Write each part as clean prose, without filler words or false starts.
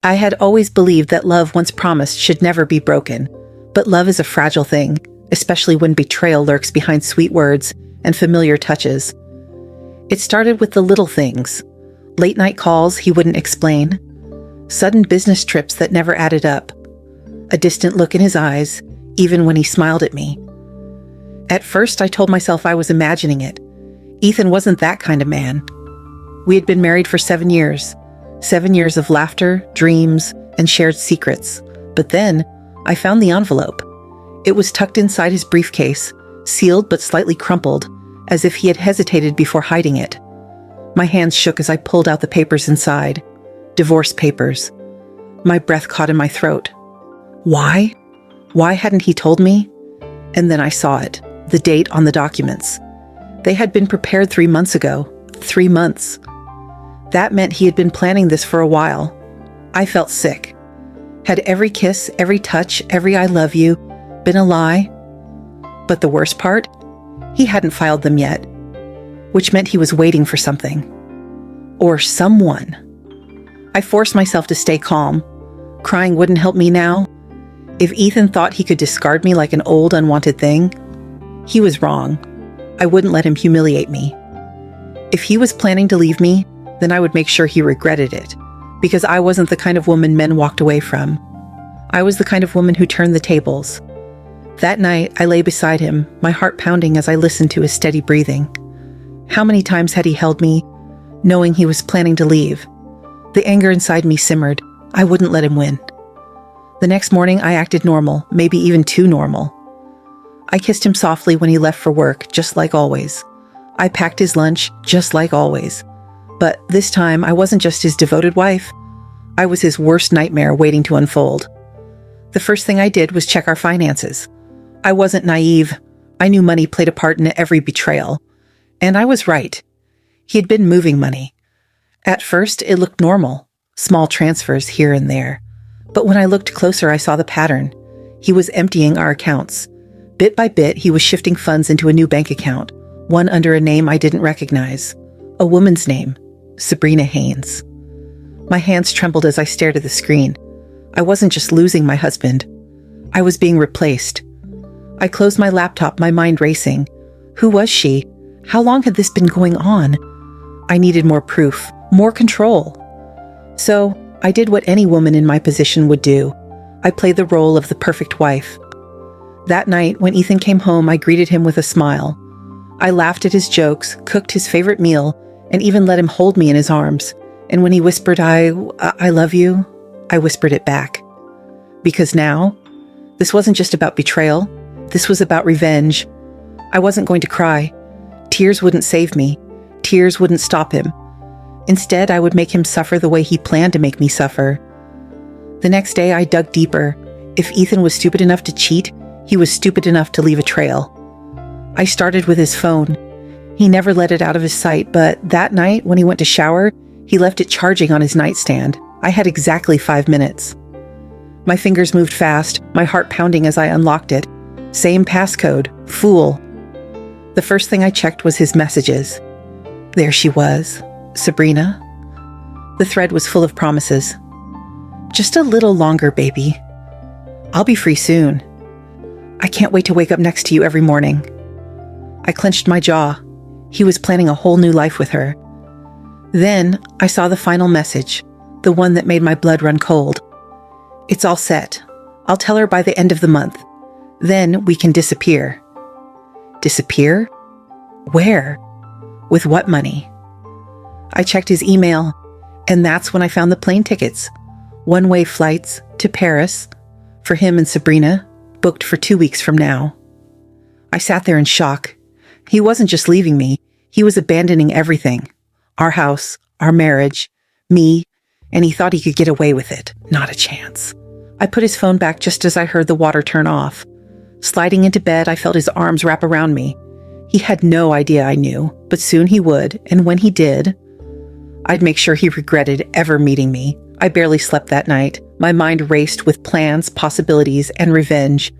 I had always believed that love once promised should never be broken, but love is a fragile thing, especially when betrayal lurks behind sweet words and familiar touches. It started with the little things: late night calls he wouldn't explain, sudden business trips that never added up, a distant look in his eyes, even when he smiled at me. At first, I told myself I was imagining it. Ethan wasn't that kind of man. We had been married for 7 years. 7 years of laughter, dreams, and shared secrets. But then, I found the envelope. It was tucked inside his briefcase, sealed but slightly crumpled, as if he had hesitated before hiding it. My hands shook as I pulled out the papers inside. Divorce papers. My breath caught in my throat. Why? Why hadn't he told me? And then I saw it, the date on the documents. They had been prepared 3 months ago. 3 months. That meant he had been planning this for a while. I felt sick. Had every kiss, every touch, every I love you been a lie? But the worst part? He hadn't filed them yet, which meant he was waiting for something. Or someone. I forced myself to stay calm. Crying wouldn't help me now. If Ethan thought he could discard me like an old, unwanted thing, he was wrong. I wouldn't let him humiliate me. If he was planning to leave me, then I would make sure he regretted it, because I wasn't the kind of woman men walked away from. I was the kind of woman who turned the tables. That night, I lay beside him, my heart pounding as I listened to his steady breathing. How many times had he held me, knowing he was planning to leave? The anger inside me simmered. I wouldn't let him win. The next morning, I acted normal, maybe even too normal. I kissed him softly when he left for work, just like always. I packed his lunch, just like always. But this time, I wasn't just his devoted wife. I was his worst nightmare waiting to unfold. The first thing I did was check our finances. I wasn't naive. I knew money played a part in every betrayal. And I was right. He had been moving money. At first, it looked normal, small transfers here and there. But when I looked closer, I saw the pattern. He was emptying our accounts. Bit by bit, he was shifting funds into a new bank account, one under a name I didn't recognize. A woman's name, Sabrina Haynes. My hands trembled as I stared at the screen. I wasn't just losing my husband. I was being replaced. I closed my laptop, my mind racing. Who was she? How long had this been going on? I needed more proof, more control. So, I did what any woman in my position would do. I played the role of the perfect wife. That night, when Ethan came home, I greeted him with a smile. I laughed at his jokes, cooked his favorite meal, and even let him hold me in his arms. And when he whispered, I love you, I whispered it back. Because now, this wasn't just about betrayal. This was about revenge. I wasn't going to cry. Tears wouldn't save me. Tears wouldn't stop him. Instead, I would make him suffer the way he planned to make me suffer. The next day, I dug deeper. If Ethan was stupid enough to cheat, he was stupid enough to leave a trail. I started with his phone. He never let it out of his sight, but that night, when he went to shower, he left it charging on his nightstand. I had exactly 5 minutes. My fingers moved fast, my heart pounding as I unlocked it. Same passcode, fool. The first thing I checked was his messages. There she was, Sabrina. The thread was full of promises. Just a little longer, baby. I'll be free soon. I can't wait to wake up next to you every morning. I clenched my jaw. He was planning a whole new life with her. Then I saw the final message, the one that made my blood run cold. It's all set. I'll tell her by the end of the month. Then we can disappear. Disappear? Where? With what money? I checked his email, and that's when I found the plane tickets. One-way flights to Paris for him and Sabrina, booked for 2 weeks from now. I sat there in shock. He wasn't just leaving me. He was abandoning everything. Our house, our marriage, me, and he thought he could get away with it. Not a chance. I put his phone back just as I heard the water turn off. Sliding into bed, I felt his arms wrap around me. He had no idea I knew, but soon he would, and when he did, I'd make sure he regretted ever meeting me. I barely slept that night. My mind raced with plans, possibilities, and revenge.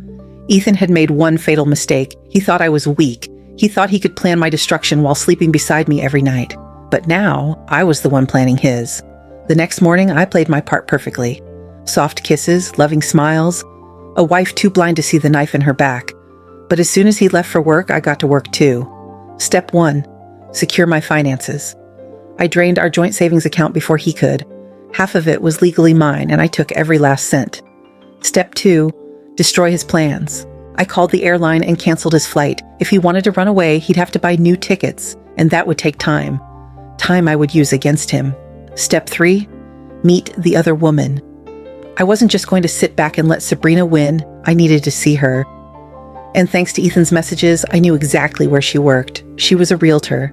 Ethan had made one fatal mistake. He thought I was weak. He thought he could plan my destruction while sleeping beside me every night. But now, I was the one planning his. The next morning, I played my part perfectly. Soft kisses, loving smiles, a wife too blind to see the knife in her back. But as soon as he left for work, I got to work too. Step 1, secure my finances. I drained our joint savings account before he could. Half of it was legally mine, and I took every last cent. Step 2, destroy his plans. I called the airline and canceled his flight. If he wanted to run away, he'd have to buy new tickets, and that would take time. Time I would use against him. Step 3, meet the other woman. I wasn't just going to sit back and let Sabrina win. I needed to see her. And thanks to Ethan's messages, I knew exactly where she worked. She was a realtor,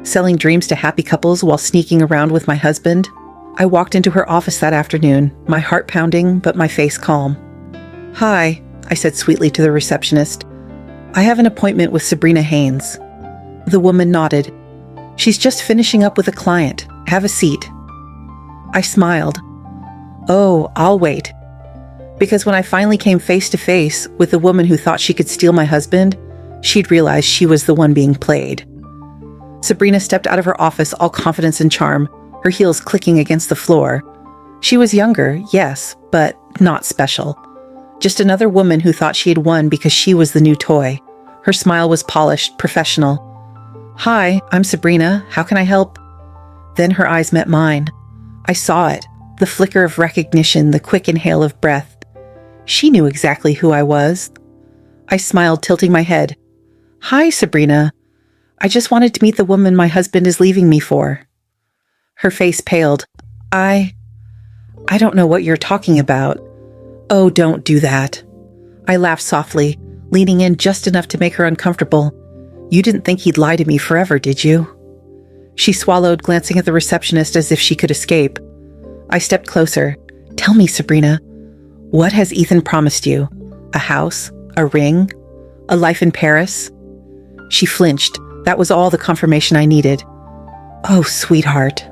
selling dreams to happy couples while sneaking around with my husband. I walked into her office that afternoon, my heart pounding, but my face calm. "Hi," I said sweetly to the receptionist. "I have an appointment with Sabrina Haynes." The woman nodded. "She's just finishing up with a client. Have a seat." I smiled. "Oh, I'll wait." Because when I finally came face to face with the woman who thought she could steal my husband, she'd realized she was the one being played. Sabrina stepped out of her office all confidence and charm, her heels clicking against the floor. She was younger, yes, but not special. Just another woman who thought she had won because she was the new toy. Her smile was polished, professional. "Hi, I'm Sabrina. How can I help?" Then her eyes met mine. I saw it, the flicker of recognition, the quick inhale of breath. She knew exactly who I was. I smiled, tilting my head. "Hi, Sabrina. I just wanted to meet the woman my husband is leaving me for." Her face paled. I don't know what you're talking about." "Oh, don't do that." I laughed softly, leaning in just enough to make her uncomfortable. "You didn't think he'd lie to me forever, did you?" She swallowed, glancing at the receptionist as if she could escape. I stepped closer. "Tell me, Sabrina, what has Ethan promised you? A house? A ring? A life in Paris?" She flinched. That was all the confirmation I needed. "Oh, sweetheart."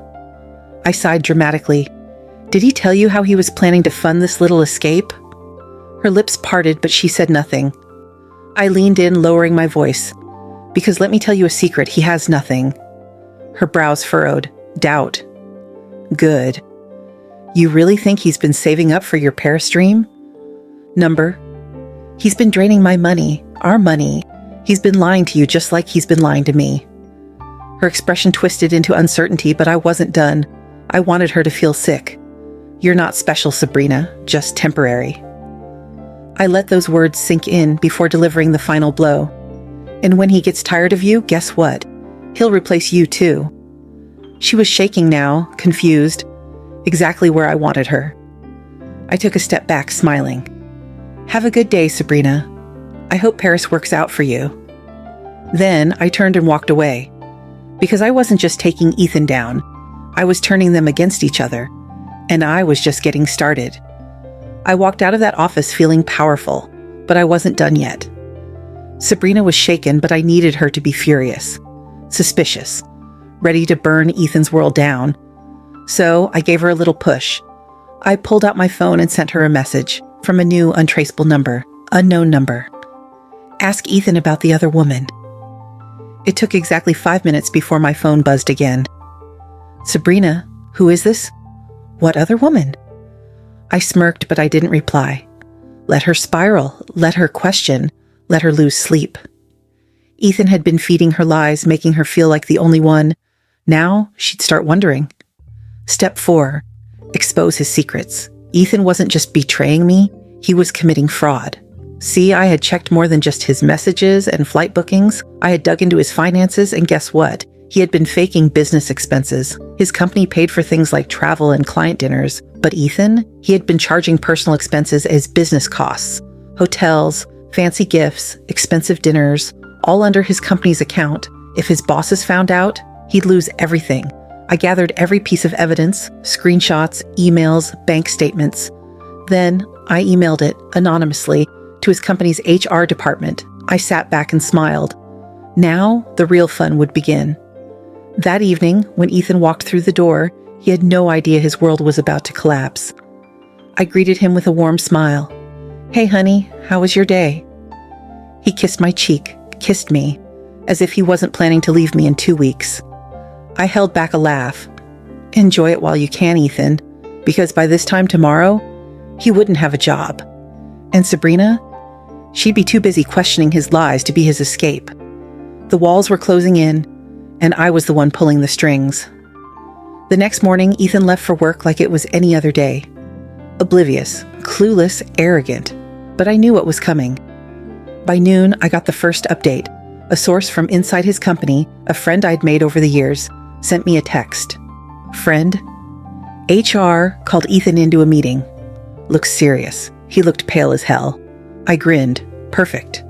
I sighed dramatically. "Did he tell you how he was planning to fund this little escape?" Her lips parted, but she said nothing. I leaned in, lowering my voice. "Because let me tell you a secret, he has nothing." Her brows furrowed. Doubt. "Good. You really think he's been saving up for your Paris dream?" "Number. He's been draining my money, our money. He's been lying to you just like he's been lying to me." Her expression twisted into uncertainty, but I wasn't done. I wanted her to feel sick. "You're not special, Sabrina, just temporary." I let those words sink in before delivering the final blow. "And when he gets tired of you, guess what? He'll replace you too." She was shaking now, confused, exactly where I wanted her. I took a step back, smiling. "Have a good day, Sabrina. I hope Paris works out for you." Then I turned and walked away. Because I wasn't just taking Ethan down, I was turning them against each other. And I was just getting started. I walked out of that office feeling powerful, but I wasn't done yet. Sabrina was shaken, but I needed her to be furious, suspicious, ready to burn Ethan's world down. So I gave her a little push. I pulled out my phone and sent her a message from a new untraceable number, unknown number. "Ask Ethan about the other woman." It took exactly 5 minutes before my phone buzzed again. "Sabrina, who is this? What other woman?" I smirked, but I didn't reply. Let her spiral, let her question, let her lose sleep. Ethan had been feeding her lies, making her feel like the only one. Now she'd start wondering. Step 4, expose his secrets. Ethan wasn't just betraying me, he was committing fraud. See, I had checked more than just his messages and flight bookings. I had dug into his finances, and guess what? He had been faking business expenses. His company paid for things like travel and client dinners. But Ethan, he had been charging personal expenses as business costs. Hotels, fancy gifts, expensive dinners, all under his company's account. If his bosses found out, he'd lose everything. I gathered every piece of evidence, screenshots, emails, bank statements. Then I emailed it, anonymously, to his company's HR department. I sat back and smiled. Now, the real fun would begin. That evening, when Ethan walked through the door, he had no idea his world was about to collapse. I greeted him with a warm smile. "Hey, honey, how was your day?" He kissed my cheek, kissed me, as if he wasn't planning to leave me in 2 weeks. I held back a laugh. Enjoy it while you can, Ethan, because by this time tomorrow, he wouldn't have a job. And Sabrina? She'd be too busy questioning his lies to be his escape. The walls were closing in, and I was the one pulling the strings. The next morning, Ethan left for work like it was any other day. Oblivious, clueless, arrogant, but I knew what was coming. By noon, I got the first update. A source from inside his company, a friend I'd made over the years, sent me a text. Friend? HR called Ethan into a meeting. Looked serious. He looked pale as hell. I grinned. Perfect.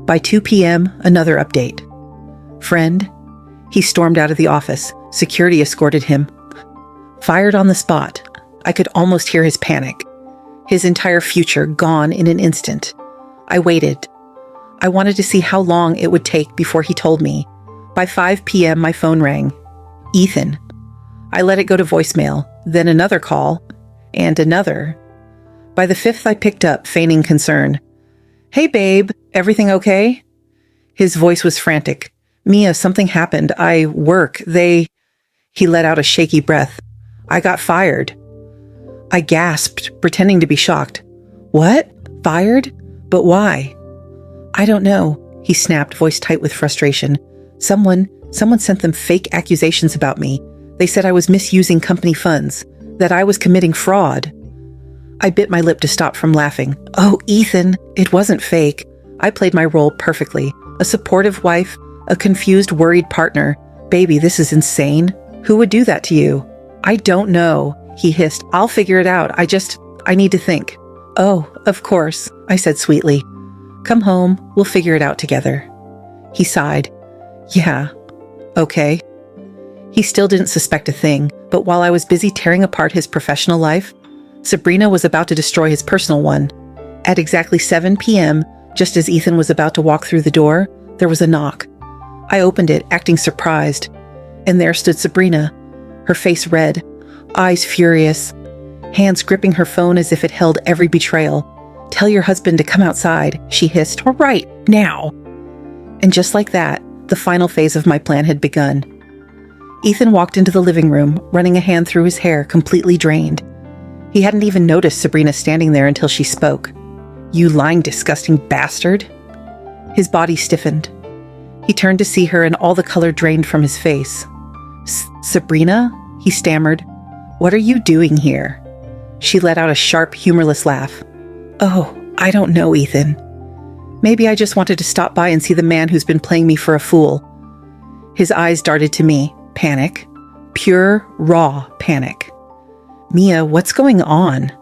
By 2 p.m., another update. Friend? He stormed out of the office. Security escorted him. Fired on the spot. I could almost hear his panic. His entire future gone in an instant. I waited. I wanted to see how long it would take before he told me. By 5 p.m., my phone rang. Ethan. I let it go to voicemail, then another call, and another. By the 5th, I picked up, feigning concern. Hey, babe, everything okay? His voice was frantic. Mia, something happened. I work. He let out a shaky breath. I got fired. I gasped, pretending to be shocked. What? Fired? But why? I don't know, he snapped, voice tight with frustration. Someone sent them fake accusations about me. They said I was misusing company funds, that I was committing fraud. I bit my lip to stop from laughing. Oh, Ethan, it wasn't fake. I played my role perfectly. A supportive wife, a confused, worried partner. Baby, this is insane. Who would do that to you? I don't know, he hissed. I'll figure it out. I need to think. Oh, of course, I said sweetly. Come home, we'll figure it out together. He sighed. Yeah, okay. He still didn't suspect a thing, but while I was busy tearing apart his professional life, Sabrina was about to destroy his personal one. At exactly 7 p.m., just as Ethan was about to walk through the door, there was a knock. I opened it, acting surprised, and there stood Sabrina, her face red, eyes furious, hands gripping her phone as if it held every betrayal. Tell your husband to come outside, she hissed. All right, now. And just like that, the final phase of my plan had begun. Ethan walked into the living room, running a hand through his hair, completely drained. He hadn't even noticed Sabrina standing there until she spoke. You lying, disgusting bastard. His body stiffened. He turned to see her and all the color drained from his face. Sabrina? He stammered. What are you doing here? She let out a sharp, humorless laugh. Oh, I don't know, Ethan. Maybe I just wanted to stop by and see the man who's been playing me for a fool. His eyes darted to me. Panic. Pure, raw panic. Mia, what's going on?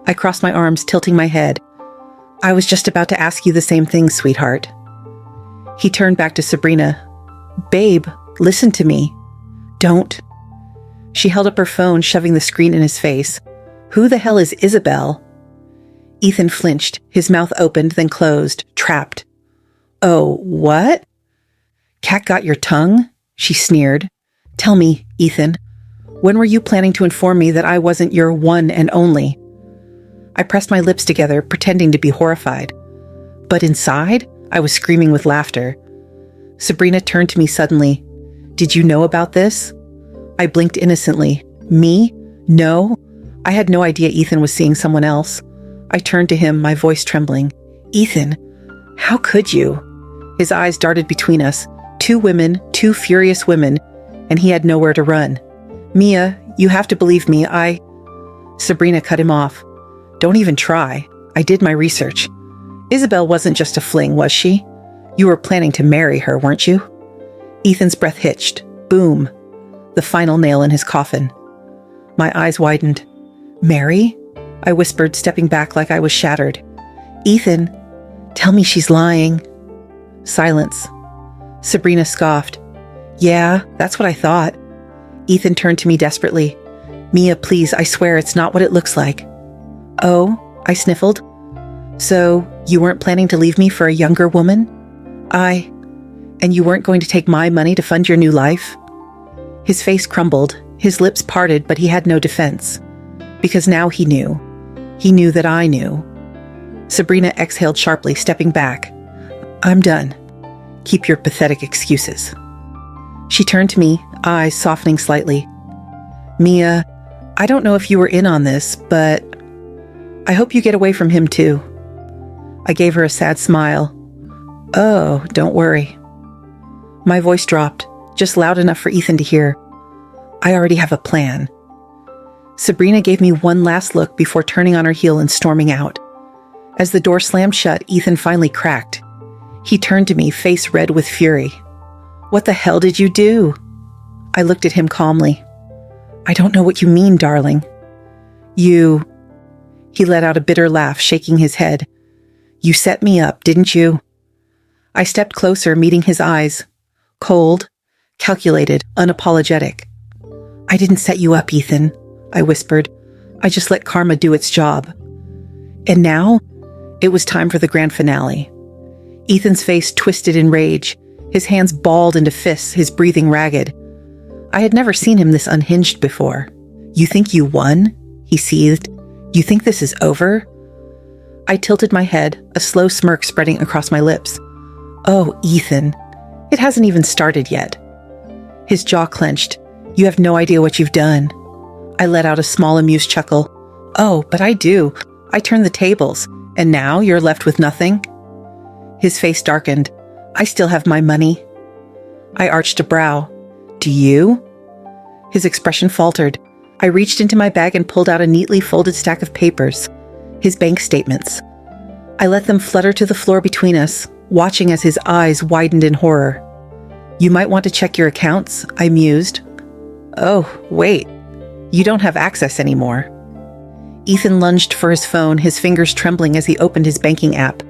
I crossed my arms, tilting my head. I was just about to ask you the same thing, sweetheart. He turned back to Sabrina. Babe, listen to me. Don't. She held up her phone, shoving the screen in his face. Who the hell is Isabel? Ethan flinched, his mouth opened, then closed, trapped. Oh, what? Cat got your tongue? She sneered. Tell me, Ethan, when were you planning to inform me that I wasn't your one and only? I pressed my lips together, pretending to be horrified. But inside, I was screaming with laughter. Sabrina turned to me suddenly. Did you know about this? I blinked innocently. Me? No. I had no idea Ethan was seeing someone else. I turned to him, my voice trembling. Ethan, how could you? His eyes darted between us. 2 women, 2 furious women, and he had nowhere to run. Mia, you have to believe me, Sabrina cut him off. Don't even try. I did my research. Isabel wasn't just a fling, was she? You were planning to marry her, weren't you? Ethan's breath hitched. Boom. The final nail in his coffin. My eyes widened. Mary? I whispered, stepping back like I was shattered. Ethan, tell me she's lying. Silence. Sabrina scoffed. Yeah, that's what I thought. Ethan turned to me desperately. Mia, please, I swear it's not what it looks like. Oh, I sniffled. So, you weren't planning to leave me for a younger woman? And you weren't going to take my money to fund your new life? His face crumbled, his lips parted, but he had no defense. Because now he knew. He knew that I knew. Sabrina exhaled sharply, stepping back. I'm done. Keep your pathetic excuses. She turned to me, eyes softening slightly. Mia, I don't know if you were in on this, but I hope you get away from him too. I gave her a sad smile. Oh, don't worry. My voice dropped, just loud enough for Ethan to hear. I already have a plan. Sabrina gave me one last look before turning on her heel and storming out. As the door slammed shut, Ethan finally cracked. He turned to me, face red with fury. What the hell did you do? I looked at him calmly. I don't know what you mean, darling. You... He let out a bitter laugh, shaking his head. You set me up, didn't you? I stepped closer, meeting his eyes. Cold, calculated, unapologetic. I didn't set you up, Ethan, I whispered. I just let karma do its job. And now, it was time for the grand finale. Ethan's face twisted in rage, his hands balled into fists, his breathing ragged. I had never seen him this unhinged before. You think you won? He seethed. You think this is over? I tilted my head, a slow smirk spreading across my lips. Oh, Ethan, it hasn't even started yet. His jaw clenched. You have no idea what you've done. I let out a small amused chuckle. Oh, but I do. I turned the tables, and now you're left with nothing? His face darkened. I still have my money. I arched a brow. Do you? His expression faltered. I reached into my bag and pulled out a neatly folded stack of papers, his bank statements. I let them flutter to the floor between us, watching as his eyes widened in horror. You might want to check your accounts, I mused. Oh, wait. You don't have access anymore. Ethan lunged for his phone, his fingers trembling as he opened his banking app.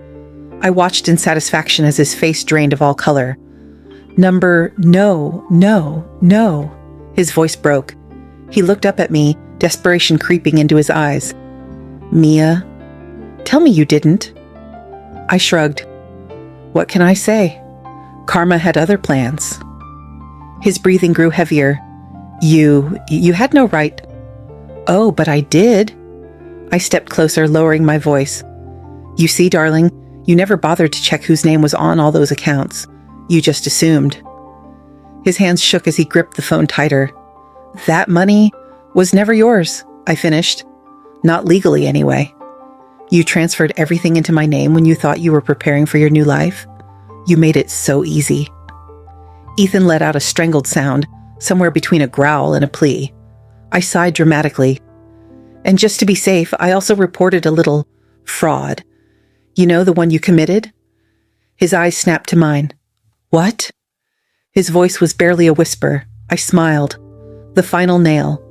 I watched in satisfaction as his face drained of all color. No. His voice broke. He looked up at me, desperation creeping into his eyes. Mia, tell me you didn't. I shrugged. What can I say? Karma had other plans. His breathing grew heavier. You had no right. Oh, but I did. I stepped closer, lowering my voice. You see, darling, you never bothered to check whose name was on all those accounts. You just assumed. His hands shook as he gripped the phone tighter. That money was never yours, I finished. Not legally, anyway. You transferred everything into my name when you thought you were preparing for your new life. You made it so easy. Ethan let out a strangled sound, somewhere between a growl and a plea. I sighed dramatically. And just to be safe, I also reported a little fraud. You know, the one you committed? His eyes snapped to mine. What? His voice was barely a whisper. I smiled. The final nail.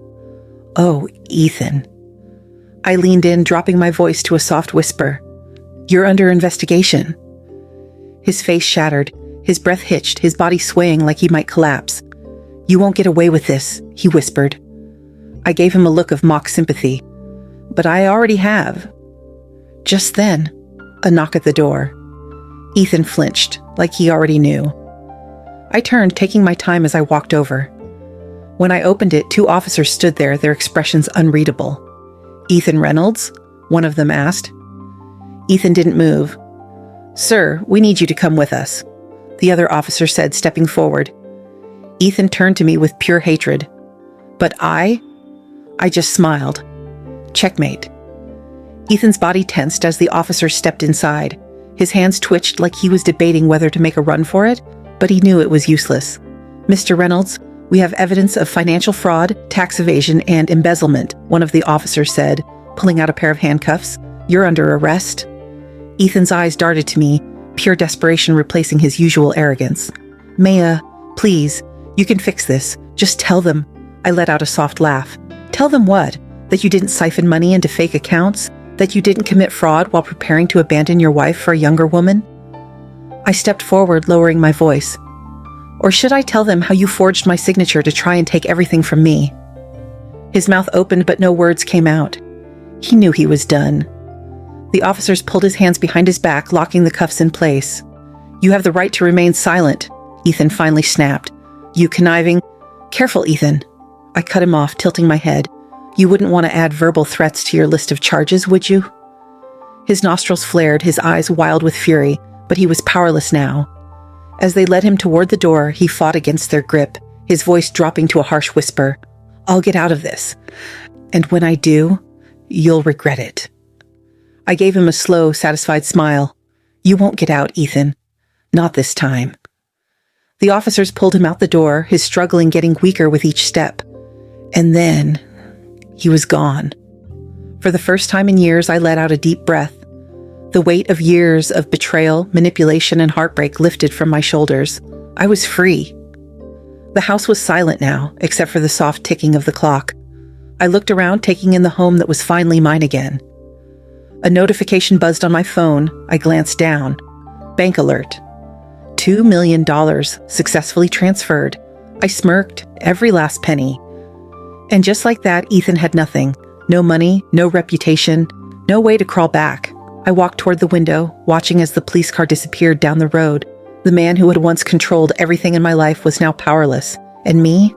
Oh, Ethan. I leaned in, dropping my voice to a soft whisper. You're under investigation. His face shattered, his breath hitched, his body swaying like he might collapse. You won't get away with this, he whispered. I gave him a look of mock sympathy. But I already have. Just then, a knock at the door. Ethan flinched, like he already knew. I turned, taking my time as I walked over. When I opened it, 2 officers stood there, their expressions unreadable. Ethan Reynolds? One of them asked. Ethan didn't move. Sir, we need you to come with us, the other officer said, stepping forward. Ethan turned to me with pure hatred. But I just smiled. Checkmate. Ethan's body tensed as the officer stepped inside. His hands twitched like he was debating whether to make a run for it, but he knew it was useless. Mr. Reynolds, we have evidence of financial fraud, tax evasion, and embezzlement, one of the officers said, pulling out a pair of handcuffs. You're under arrest. Ethan's eyes darted to me, pure desperation replacing his usual arrogance. Maya, please, you can fix this. Just tell them. I let out a soft laugh. Tell them what? That you didn't siphon money into fake accounts? That you didn't commit fraud while preparing to abandon your wife for a younger woman? I stepped forward, lowering my voice. Or should I tell them how you forged my signature to try and take everything from me? His mouth opened, but no words came out. He knew he was done. The officers pulled his hands behind his back, locking the cuffs in place. You have the right to remain silent, Ethan finally snapped. You conniving... Careful, Ethan. I cut him off, tilting my head. You wouldn't want to add verbal threats to your list of charges, would you? His nostrils flared, his eyes wild with fury, but he was powerless now. As they led him toward the door, he fought against their grip, his voice dropping to a harsh whisper. I'll get out of this. And when I do, you'll regret it." I gave him a slow, satisfied smile. "You won't get out, Ethan. Not this time." The officers pulled him out the door, his struggling getting weaker with each step. And then he was gone. For the first time in years, I let out a deep breath. The weight of years of betrayal, manipulation, and heartbreak lifted from my shoulders. I was free. The house was silent now, except for the soft ticking of the clock. I looked around, taking in the home that was finally mine again. A notification buzzed on my phone. I glanced down. Bank alert. $2 million successfully transferred. I smirked, every last penny. And just like that, Ethan had nothing. No money, no reputation, no way to crawl back. I walked toward the window, watching as the police car disappeared down the road. The man who had once controlled everything in my life was now powerless. And me?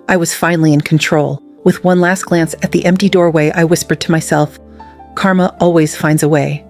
I was finally in control. With one last glance at the empty doorway, I whispered to myself, "Karma always finds a way."